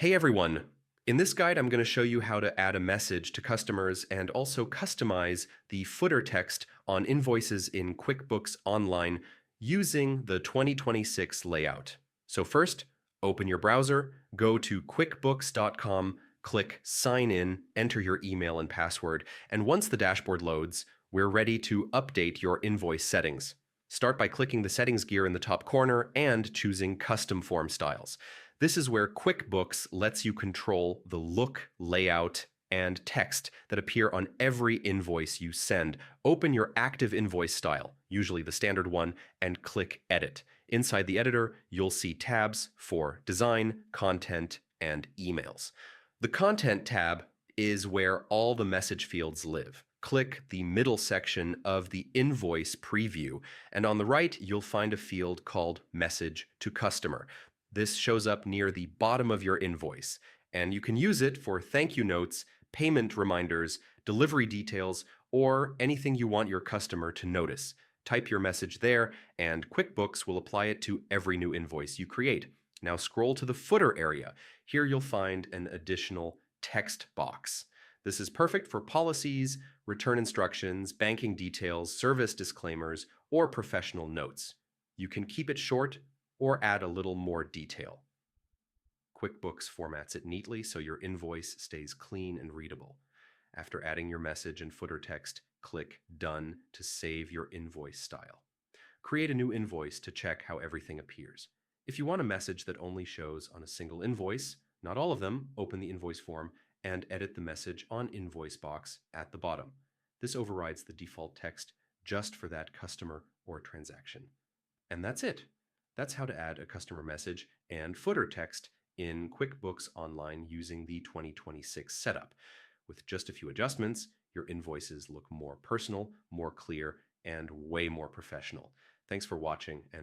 Hey everyone! In this guide, I'm going to show you how to add a message to customers and also customize the footer text on invoices in QuickBooks Online using the 2026 layout. So first, open your browser, go to quickbooks.com, click Sign In, enter your email and password, and once the dashboard loads, we're ready to update your invoice settings. Start by clicking the settings gear in the top corner and choosing Custom Form Styles. This is where QuickBooks lets you control the look, layout, and text that appear on every invoice you send. Open your active invoice style, usually the standard one, and click Edit. Inside the editor, you'll see tabs for design, content, and emails. The Content tab is where all the message fields live. Click the middle section of the invoice preview, and on the right, you'll find a field called Message to Customer. This shows up near the bottom of your invoice, and you can use it for thank you notes, payment reminders, delivery details, or anything you want your customer to notice. Type your message there, and QuickBooks will apply it to every new invoice you create. Now scroll to the footer area. Here you'll find an additional text box. This is perfect for policies, return instructions, banking details, service disclaimers, or professional notes. You can keep it short or add a little more detail. QuickBooks formats it neatly so your invoice stays clean and readable. After adding your message and footer text, click Done to save your invoice style. Create a new invoice to check how everything appears. If you want a message that only shows on a single invoice, not all of them, open the invoice form and edit the message on invoice box at the bottom. This overrides the default text just for that customer or transaction. And that's it. That's how to add a customer message and footer text in QuickBooks Online using the 2026 setup. With just a few adjustments, your invoices look more personal, more clear, and way more professional. Thanks for watching, and